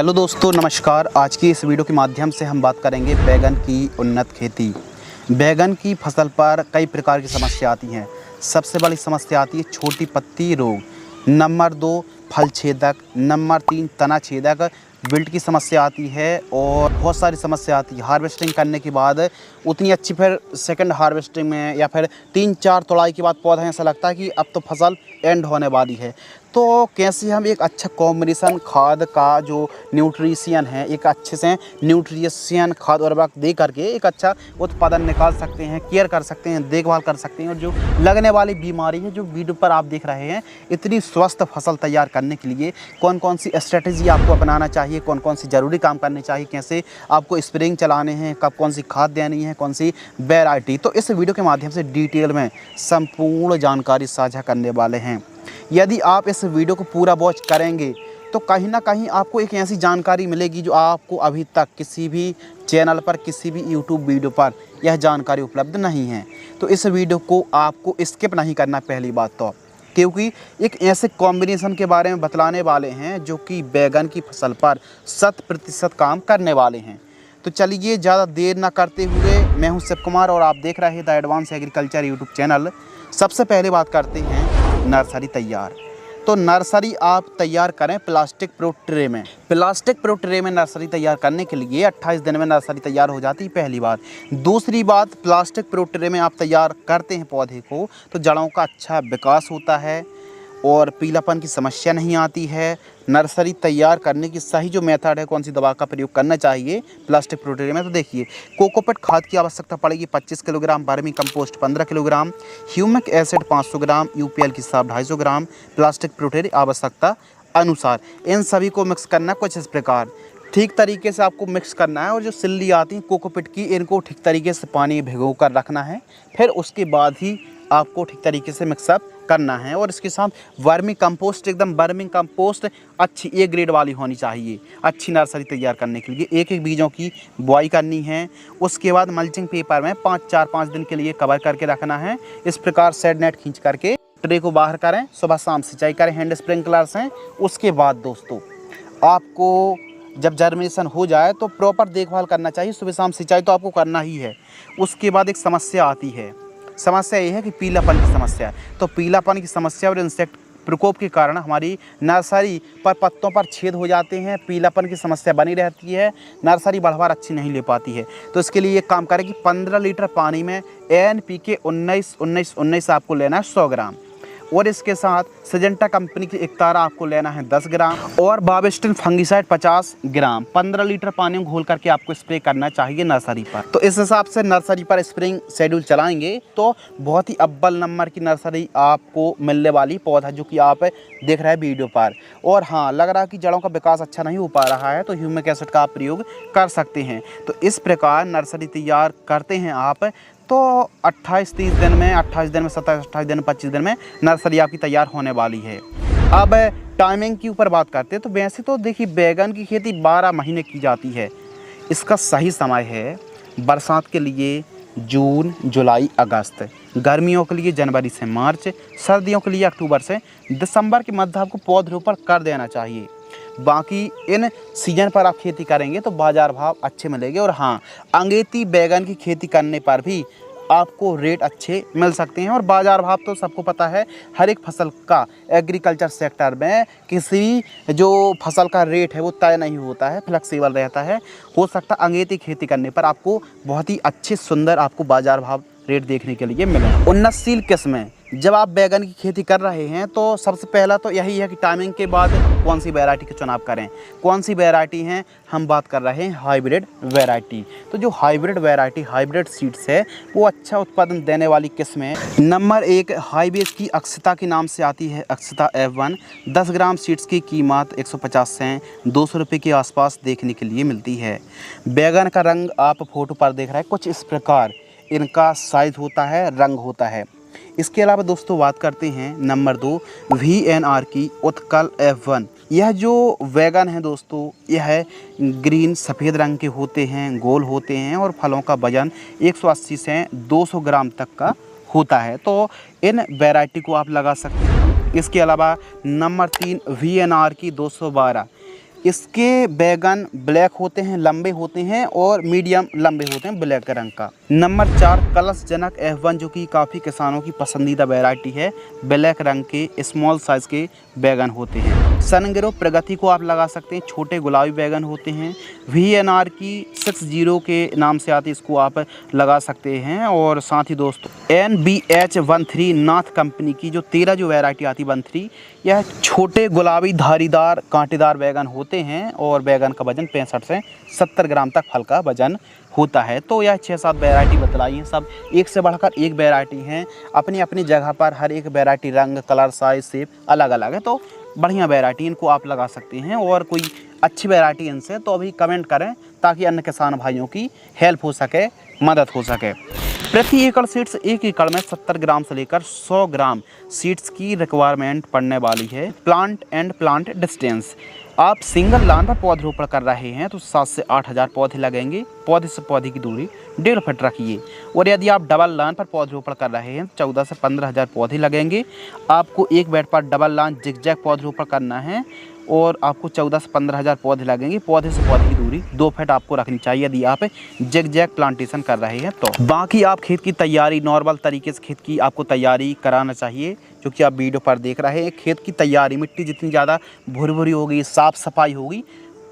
Hello दोस्तों, नमस्कार। आज की इस वीडियो के माध्यम से हम बात करेंगे बैगन की उन्नत खेती। बैगन की फसल पर कई प्रकार की समस्या आती हैं। सबसे बड़ी समस्या आती है छोटी पत्ती रोग, नंबर 2 फल छेदक, नंबर 3 तना छेदक, विल्ट की समस्या आती है और बहुत सारी समस्या आती है। हार्वेस्टिंग करने के बाद उतनी अच्छी फिर सेकंड हार्वेस्टिंग में या फिर 3-4 तुड़ाई के बाद पौधा ऐसा लगता है कि अब तो फसल एंड होने वाली है। तो कैसे हम एक अच्छा कॉम्बिनेशन खाद का जो न्यूट्रिशियन है, एक अच्छे से न्यूट्रिशियन खाद उर्वरक दे करके एक अच्छा उत्पादन निकाल सकते हैं, केयर कर सकते हैं, देखभाल कर सकते हैं। और जो लगने वाली बीमारी है जो वीडियो पर आप देख रहे हैं, इतनी स्वस्थ फसल तैयार करने के लिए कौन कौन सी स्ट्रेटजी आपको अपनाना चाहिए, कौन कौन सी ज़रूरी काम करने चाहिए, कैसे आपको स्प्रेइंग चलाने हैं, कब कौन सी खाद देनी है, कौन सी वैरायटी, तो इस वीडियो के माध्यम से डिटेल में संपूर्ण जानकारी साझा करने वाले हैं। यदि आप इस वीडियो को पूरा वॉच करेंगे तो कहीं ना कहीं आपको एक ऐसी जानकारी मिलेगी जो आपको अभी तक किसी भी चैनल पर, किसी भी यूट्यूब वीडियो पर यह जानकारी उपलब्ध नहीं है। तो इस वीडियो को आपको स्किप नहीं करना पहली बात तो, क्योंकि एक ऐसे कॉम्बिनेशन के बारे में बतलाने वाले हैं जो कि बैगन की फसल पर 100% काम करने वाले हैं। तो चलिए ज़्यादा देर ना करते हुए, मैं हूं शिव कुमार और आप देख रहे हैं the advance agriculture YouTube channel. सबसे पहले बात करते हैं नर्सरी तैयार। तो नर्सरी आप तैयार करें प्लास्टिक प्रो ट्रे में। प्लास्टिक प्रो ट्रे में नर्सरी तैयार करने के लिए 28 दिन में नर्सरी तैयार हो जाती है, पहली बात। दूसरी बात, प्लास्टिक प्रो ट्रे में आप तैयार करते हैं पौधे को तो जड़ों का अच्छा विकास होता है और पीलापन की समस्या नहीं आती है। नर्सरी तैयार करने की सही जो मेथड है, कौन सी दवा का प्रयोग करना चाहिए प्लास्टिक प्रो ट्रे में, तो देखिए कोकोपीट खाद की आवश्यकता पड़ेगी 25 kilogram, vermi compost 15 kilogram, humic acid 500 ग्राम, यूपीएल की साब 250 ग्राम, प्लास्टिक प्रो ट्रे आवश्यकता अनुसार। इन सभी को मिक्स करना कुछ इस प्रकार, ठीक तरीके से आपको मिक्स करना है। और जो सिल्ली आती है कोकोपीट की, इनको ठीक तरीके से पानी भिगो कर रखना है, फिर उसके बाद ही आपको ठीक तरीके से मिक्सअप करना है। और इसके साथ वर्मी कंपोस्ट, एकदम वर्मी कंपोस्ट अच्छी ए ग्रेड वाली होनी चाहिए अच्छी नर्सरी तैयार करने के लिए। एक एक बीजों की बुआई करनी है। उसके बाद मल्चिंग पेपर में 4-5 दिन के लिए कवर करके रखना है। इस प्रकार शेड नेट खींच करके ट्रे को बाहर करें, सुबह शाम सिंचाई करें हैंड स्प्रिंकलर से। उसके बाद दोस्तों आपको जब जर्मिनेशन हो जाए तो प्रॉपर देखभाल करना चाहिए, सुबह शाम सिंचाई तो आपको करना ही है। उसके बाद एक समस्या आती है, समस्या ये है कि पीलापन की समस्या है। तो पीलापन की समस्या और इंसेक्ट प्रकोप के कारण हमारी नर्सरी पर पत्तों पर छेद हो जाते हैं, पीलापन की समस्या बनी रहती है, नर्सरी बढ़वार अच्छी नहीं ले पाती है। तो इसके लिए एक काम करें कि 15 लीटर पानी में NPK 19-19-19 आपको लेना है 100 ग्राम, और इसके साथ सिजेंटा कंपनी की एक तारा आपको लेना है 10 ग्राम, और बाविस्टिन फंगिसाइड 50 ग्राम 15 लीटर पानी में घोल करके आपको स्प्रे करना चाहिए नर्सरी पर। तो इस हिसाब से नर्सरी पर स्प्रेइंग शेड्यूल चलाएंगे तो बहुत ही अव्वल नंबर की नर्सरी आपको मिलने वाली पौधा जो कि आप देख रहे हैं वीडियो पर। और हाँ, लग रहा है कि जड़ों का विकास अच्छा नहीं हो पा रहा है तो ह्यूमिक एसिड का आप प्रयोग कर सकते हैं। तो इस प्रकार नर्सरी तैयार करते हैं आप तो 28-30 दिन में, 28 दिन में, 27-28 दिन में, 25 दिन में नर्सरी आपकी तैयार होने वाली है। अब टाइमिंग के ऊपर बात करते हैं तो वैसे तो देखिए बैगन की खेती 12 महीने की जाती है। इसका सही समय है बरसात के लिए जून, जुलाई, अगस्त, गर्मियों के लिए जनवरी से मार्च, सर्दियों के लिए अक्टूबर से दिसंबर के मध्य आपको पौधरोपण कर देना चाहिए। बाकी इन सीजन पर आप खेती करेंगे तो बाज़ार भाव अच्छे मिलेंगे। और हाँ, अंगेती बैगन की खेती करने पर भी आपको रेट अच्छे मिल सकते हैं। और बाज़ार भाव तो सबको पता है, हर एक फसल का एग्रीकल्चर सेक्टर में किसी जो फसल का रेट है वो तय नहीं होता है, फ्लेक्सिबल रहता है। हो सकता है अंगेती खेती करने पर आपको बहुत ही अच्छे सुंदर आपको बाज़ार भाव रेट देखने के लिए मिले। उन्नतशील किस्में, जब आप बैगन की खेती कर रहे हैं तो सबसे पहला तो यही है कि टाइमिंग के बाद कौन सी वैरायटी का चुनाव करें। कौन सी वैरायटी हैं, हम बात कर रहे हैं हाइब्रिड वैरायटी। तो जो हाइब्रिड वैरायटी, हाइब्रिड सीड्स है, वो अच्छा उत्पादन देने वाली किस्म है। नंबर 1 हाईबेस की अक्षता के नाम से आती है, अक्षता F1। 10 ग्राम सीड्स की कीमत 150 से 200 रुपये के आसपास देखने के लिए मिलती है। बैगन का रंग आप फोटो पर देख रहे हैं, कुछ इस प्रकार इनका साइज होता है, रंग होता है। इसके अलावा दोस्तों बात करते हैं नंबर 2 VNR की उत्कल F1। यह जो बैगन है दोस्तों, यह ग्रीन सफ़ेद रंग के होते हैं, गोल होते हैं और फलों का वजन 180 से 200 ग्राम तक का होता है। तो इन वैरायटी को आप लगा सकते हैं। इसके अलावा नंबर 3 VNR की 212 इसके बैगन ब्लैक होते हैं, लंबे होते हैं और मीडियम लंबे होते हैं ब्लैक रंग का। नंबर 4 कलशजनक F1 जो कि काफ़ी किसानों की पसंदीदा वैरायटी है। ब्लैक रंग के स्मॉल साइज़ के बैगन होते हैं। सनगिरो प्रगति को आप लगा सकते हैं, छोटे गुलाबी बैगन होते हैं। VNR की 60 के नाम से आती, इसको आप लगा सकते हैं। और साथ ही दोस्तों NBH13 नाथ कंपनी की जो 13 जो वैरायटी आती 13, यह छोटे गुलाबी धारीदार कांटेदार बैगन होते हैं और बैगन का वजन 65 से 70 ग्राम तक फल का वजन होता है। तो यह 6-7 वैरायटी बतलाई हैं, सब एक से बढ़कर एक वैरायटी हैं। अपनी अपनी जगह पर हर एक वैरायटी रंग, कलर, साइज, शेप अलग अलग है। तो बढ़िया वैरायटी इनको आप लगा सकते हैं। और कोई अच्छी वैरायटी इनसे तो अभी कमेंट करें ताकि अन्य किसान भाइयों की हेल्प हो सके, मदद हो सके। प्रति एकड़ सीड्स 1 एकड़ में 70 ग्राम से लेकर 100 ग्राम सीड्स की रिक्वायरमेंट पड़ने वाली है। प्लांट एंड प्लांट डिस्टेंस, आप सिंगल लाइन पर पौधरोपण कर रहे हैं तो 7 से 8 हज़ार पौधे लगेंगे। पौधे से पौधे की दूरी 1.5 फीट रखिए। और यदि आप डबल लाइन पर पौधरोपण कर रहे हैं 14 से 15 हज़ार पौधे लगेंगे। आपको एक बेड पर डबल लाइन जिगजैग पौधरोपण करना है और आपको 14 से 15 हज़ार पौधे लगेंगे। पौधे से पौधे की दूरी 2 फीट आपको रखनी चाहिए यदि आप जिगजैग प्लांटेशन कर रहे हैं तो। बाकी आप खेत की तैयारी नॉर्मल तरीके से खेत की आपको तैयारी कराना चाहिए। जो कि आप वीडियो पर देख रहे हैं, खेत की तैयारी, मिट्टी जितनी ज़्यादा भुरी भुरी होगी, साफ़ सफाई होगी,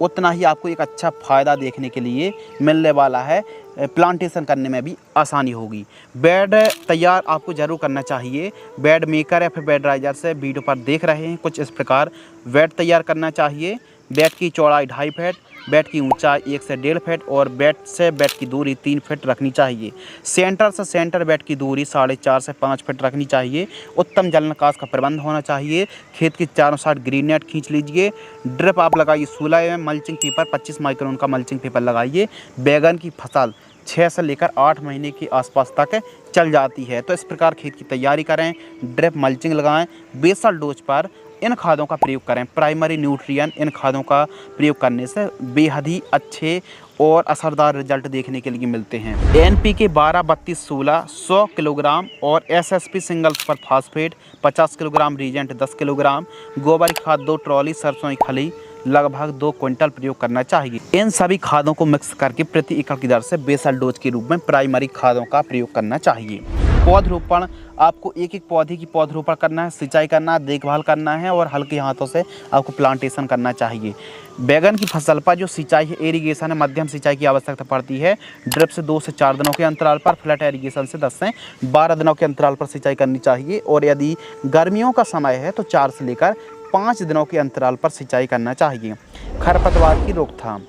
उतना ही आपको एक अच्छा फ़ायदा देखने के लिए मिलने वाला है। प्लांटेशन करने में भी आसानी होगी। बेड तैयार आपको ज़रूर करना चाहिए। बेड मेकर या फिर बेड राइजर से वीडियो पर देख रहे हैं कुछ इस प्रकार बेड तैयार करना चाहिए। बेड की चौड़ाई 2.5 फीट, बेड की ऊंचाई 1 से 1.5 फीट और बेड से बेड की दूरी 3 फीट रखनी चाहिए। सेंटर से सेंटर बेड की दूरी 4.5 से 5 फीट रखनी चाहिए। उत्तम जल निकास का प्रबंध होना चाहिए। खेत के चारों साइड ग्रीन नेट खींच लीजिए। ड्रिप आप लगाइए 16 mm, मल्चिंग पेपर 25 माइक्रोन का मल्चिंग पेपर लगाइए। बैगन की फसल 6 से लेकर 8 महीने के आसपास तक चल जाती है। तो इस प्रकार खेत की तैयारी करें, ड्रिप मल्चिंग लगाएं। बेसल डोज पर इन खादों का प्रयोग करें। प्राइमरी न्यूट्रिएंट इन खादों का प्रयोग करने से बेहद ही अच्छे और असरदार रिजल्ट देखने के लिए मिलते हैं। NPK 12-32-16 100 किलोग्राम और SSP single super phosphate 50 kilogram, Regent 10 kilogram, गोबर खाद 2 ट्रॉली, सरसों की खली लगभग 2 क्विंटल प्रयोग करना चाहिए। इन सभी खादों को मिक्स करके प्रति एकड़ की दर से बेसल डोज के रूप में प्राइमरी खादों का प्रयोग करना चाहिए। पौधरोपण, आपको एक एक पौधे की पौधरोपण करना है, सिंचाई करना है, देखभाल करना है और हल्के हाथों से आपको प्लांटेशन करना चाहिए। बैगन की फसल पर जो सिंचाई है, इरिगेशन है, मध्यम सिंचाई की आवश्यकता पड़ती है। ड्रिप से 2 से 4 दिनों के अंतराल पर, फ्लैट इरिगेशन से 10 से 12 दिनों के अंतराल पर सिंचाई करनी चाहिए। और यदि गर्मियों का समय है तो 4 से लेकर 5 दिनों के अंतराल पर सिंचाई करना चाहिए। खरपतवार की रोकथाम,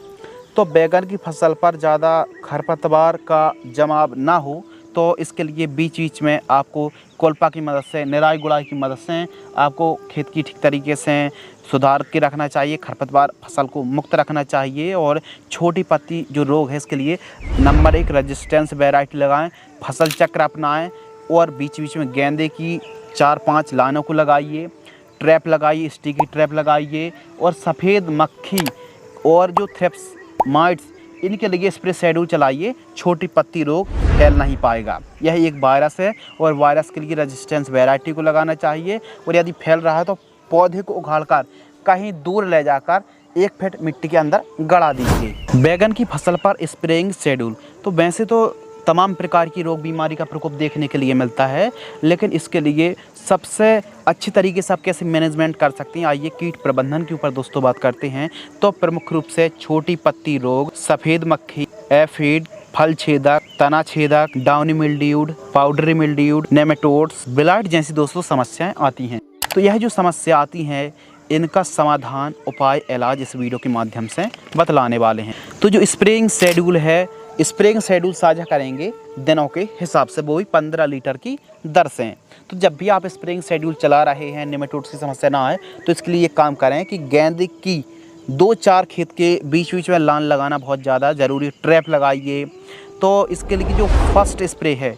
तो बैगन की फसल पर ज़्यादा खरपतवार का जमाव ना हो तो इसके लिए बीच बीच में आपको कोल्पा की मदद से, निराई गुड़ाई की मदद से आपको खेत की ठीक तरीके से सुधार के रखना चाहिए। खरपतवार फसल को मुक्त रखना चाहिए। और छोटी पत्ती जो रोग है इसके लिए नंबर 1 रेजिस्टेंस वैरायटी लगाएं। फसल चक्र अपनाएं और बीच बीच में गेंदे की 4-5 लाइनों को लगाइए। ट्रैप लगाइए, स्टिकी ट्रैप लगाइए। और सफ़ेद मक्खी और जो थ्रिप्स माइट्स, इनके लिए स्प्रे शेड्यूल चलाइए। छोटी पत्ती रोग फैल नहीं पाएगा। यह एक वायरस है और वायरस के लिए रेजिस्टेंस वैरायटी को लगाना चाहिए। और यदि फैल रहा है तो पौधे को उखाड़कर कहीं दूर ले जाकर 1 फीट मिट्टी के अंदर गड़ा दीजिए। बैगन की फसल पर स्प्रेइंग शेड्यूल, तो वैसे तो तमाम प्रकार की रोग बीमारी का प्रकोप देखने के लिए मिलता है, लेकिन इसके लिए सबसे अच्छी तरीके से आप कैसे मैनेजमेंट कर सकते हैं, आइए कीट प्रबंधन के ऊपर दोस्तों बात करते हैं। तो प्रमुख रूप से छोटी पत्ती रोग, सफ़ेद मक्खी, एफिड, फल छेदक, तना छेदक, downy mildewed, powdery mildewed, nematodes, blight जैसी दोस्तों समस्याएं आती हैं। तो यह जो समस्या आती हैं इनका समाधान, उपाय, इलाज इस वीडियो के माध्यम से बतलाने वाले हैं। तो जो स्प्रेइंग शेड्यूल है, स्प्रेइंग शेड्यूल साझा करेंगे दिनों के हिसाब से, वो भी 15 लीटर की दर से। तो जब भी आप स्प्रेइंग शेड्यूल चला रहे हैं, नेमेटोड्स की समस्या ना आए, तो इसके लिए एक काम करें कि गेंदे की 2-4 खेत के बीच बीच में लाइन लगाना बहुत ज़्यादा ज़रूरी। ट्रैप लगाइए। तो इसके लिए जो फर्स्ट स्प्रे है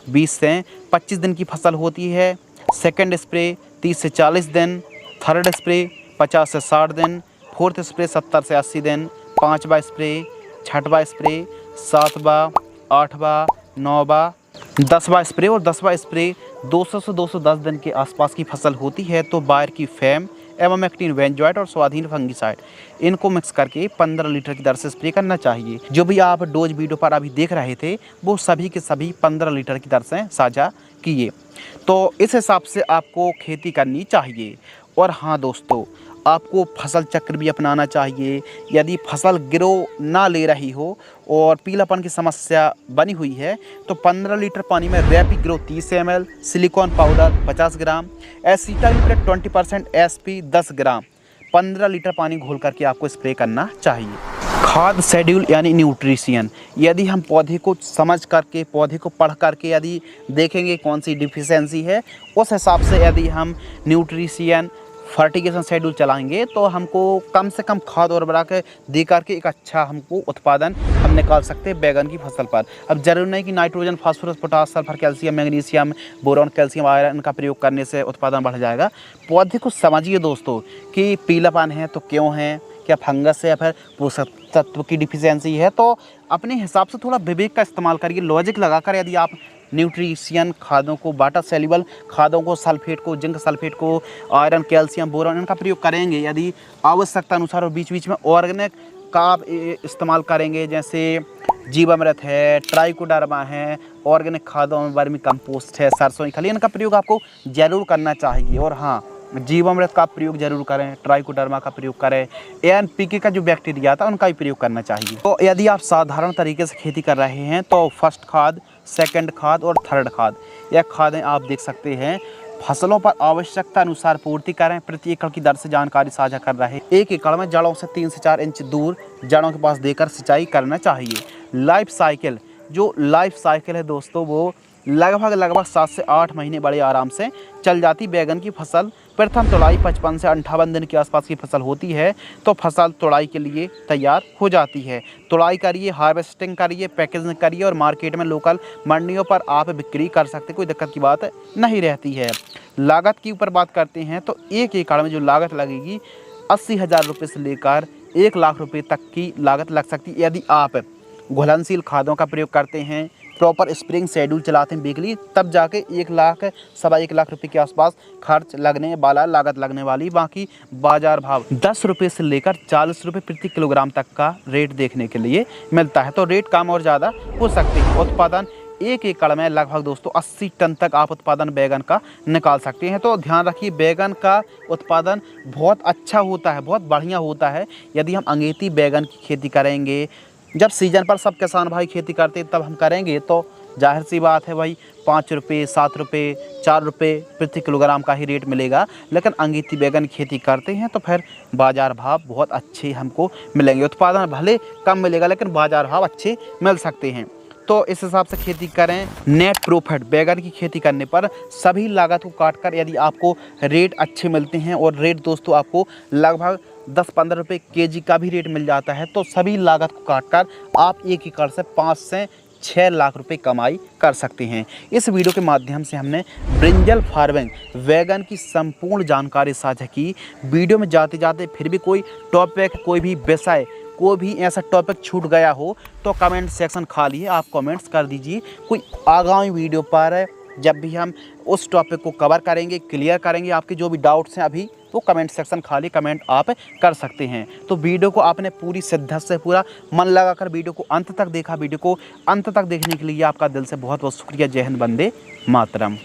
20 से 25 दिन की फसल होती है, सेकंड स्प्रे 30 से 40 दिन, थर्ड स्प्रे 50 से 60 दिन, फोर्थ स्प्रे 70 से 80 दिन, 5वां स्प्रे, 6वां स्प्रे, 7वां, 8वां, 9वां, 10वां स्प्रे। और 10वां स्प्रे 200 से 210 दिन के आसपास की फसल होती है तो बायर की फैम एमामेक्टिन बेंजोएट और स्वाधीन फंगिसाइड, इनको मिक्स करके 15 लीटर की दर से स्प्रे करना चाहिए। जो भी आप डोज वीडियो पर अभी देख रहे थे वो सभी के सभी 15 लीटर की दर से साझा किए। तो इस हिसाब से आपको खेती करनी चाहिए। और हाँ दोस्तों, आपको फसल चक्र भी अपनाना चाहिए। यदि फसल ग्रो ना ले रही हो और पीलापन की समस्या बनी हुई है तो 15 लीटर पानी में rapid grow 30 ml, silicon powder 50 ग्राम, एसीटामिप्रेट 20%, एसपी 10 ग्राम 15 लीटर पानी घोल करके आपको स्प्रे करना चाहिए। खाद शेड्यूल यानी न्यूट्रिशन, यदि हम पौधे को समझ करके, पौधे को पढ़ करके यदि देखेंगे कौन सी डिफिशियंसी है, उस हिसाब से यदि हम न्यूट्रिशन फर्टिगेशन शेड्यूल चलाएंगे तो हमको कम से कम खाद और उर्वरक दे करके एक अच्छा हमको उत्पादन हम निकाल सकते हैं बैगन की फसल पर। अब जरूर नहीं कि nitrogen, phosphorus, potash, sulphur, calcium, magnesium, boron, calcium, iron का प्रयोग करने से उत्पादन बढ़ जाएगा। पौधे को समझिए दोस्तों कि पीलापन है तो क्यों है, क्या फंगस है या फिर पोषक तत्व की डिफिशियंसी है। तो अपने हिसाब से थोड़ा विवेक का इस्तेमाल करिए, लॉजिक लगाकर यदि आप न्यूट्रिशियन खादों को, वाटर सॉल्युबल खादों को, सल्फेट को, जिंक सल्फेट को, आयरन, कैल्शियम, बोरॉन, इनका प्रयोग करेंगे, यदि आवश्यकता अनुसार और बीच बीच में ऑर्गेनिक का आप इस्तेमाल करेंगे, जैसे जीवामृत है, ट्राइकोडर्मा है, ऑर्गेनिक खादों में वर्मी कंपोस्ट है, सरसों की खली, इनका प्रयोग आपको ज़रूर करना चाहिए। और हाँ, जीवामृत का प्रयोग जरूर करें, ट्राइकोडर्मा का प्रयोग करें, एनपीके का जो बैक्टीरिया था उनका भी प्रयोग करना चाहिए। तो यदि आप साधारण तरीके से खेती कर रहे हैं तो फर्स्ट खाद, सेकंड खाद और थर्ड खाद, यह खादें आप देख सकते हैं फसलों पर आवश्यकता अनुसार पूर्ति करें। प्रति एकड़ की दर से जानकारी साझा कर रहे हैं। 1 एकड़ में जड़ों से 3 से 4 इंच दूर जड़ों के पास देकर सिंचाई करना चाहिए। लाइफ साइकिल, जो लाइफ साइकिल है दोस्तों वो लगभग 7 से 8 महीने बड़े आराम से चल जाती। बैगन की फसल प्रथम तुड़ाई 55 से 58 दिन के आसपास की फसल होती है तो फसल तुड़ाई के लिए तैयार हो जाती है। तुड़ाई करिए, हार्वेस्टिंग करिए, पैकेजिंग करिए और मार्केट में लोकल मंडियों पर आप बिक्री कर सकते, कोई दिक्कत की बात नहीं रहती है। लागत की ऊपर बात करते हैं तो 1 एकड़ में जो लागत लगेगी 80,000 रुपये से लेकर 1 लाख रुपये तक की लागत लग सकती है। यदि आप घुलनशील खादों का प्रयोग करते हैं, प्रॉपर स्प्रिंग शेड्यूल चलाते हैं वीकली, तब जाके 1 लाख, सवा 1 लाख रुपए के आसपास खर्च लगने वाला, लागत लगने वाली। बाकी बाजार भाव 10 रुपये से लेकर 40 रुपये प्रति किलोग्राम तक का रेट देखने के लिए मिलता है। तो रेट कम और ज़्यादा हो सकते हैं। उत्पादन 1 एकड़ में लगभग दोस्तों 80 टन तक आप उत्पादन बैगन का निकाल सकते हैं। तो ध्यान रखिए, बैगन का उत्पादन बहुत अच्छा होता है, बहुत बढ़िया होता है यदि हम अंगेती बैगन की खेती करेंगे। जब सीजन पर सब किसान भाई खेती करते तब हम करेंगे तो जाहिर सी बात है भाई 5 रुपये, 7 रुपये, 4 रुपये प्रति किलोग्राम का ही रेट मिलेगा। लेकिन अंगेती बैगन की खेती करते हैं तो फिर बाज़ार भाव बहुत अच्छे हमको मिलेंगे। उत्पादन भले कम मिलेगा लेकिन बाज़ार भाव अच्छे मिल सकते हैं। तो इस हिसाब से खेती करें। नेट प्रॉफिट, बैगन की खेती करने पर सभी लागत को काटकर यदि आपको रेट अच्छे मिलते हैं, और रेट दोस्तों आपको लगभग 10-15 रुपये केजी का भी रेट मिल जाता है, तो सभी लागत को काटकर आप 1 एकड़ से 5 से 6 लाख रुपए कमाई कर सकते हैं। इस वीडियो के माध्यम से हमने ब्रिंजल फार्मिंग बैगन की संपूर्ण जानकारी साझा की। वीडियो में जाते जाते फिर भी कोई टॉपिक, कोई भी विषय, कोई भी ऐसा टॉपिक छूट गया हो तो कमेंट सेक्शन खाली है, आप कमेंट्स कर दीजिए। कोई आगामी वीडियो पर जब भी हम उस टॉपिक को कवर करेंगे, क्लियर करेंगे, आपके जो भी डाउट्स हैं अभी, तो कमेंट सेक्शन खाली, कमेंट आप कर सकते हैं। तो वीडियो को आपने पूरी शिद्दत से, पूरा मन लगाकर वीडियो को अंत तक देखा। वीडियो को अंत तक देखने के लिए आपका दिल से बहुत बहुत शुक्रिया। जय हिंद, वंदे मातरम।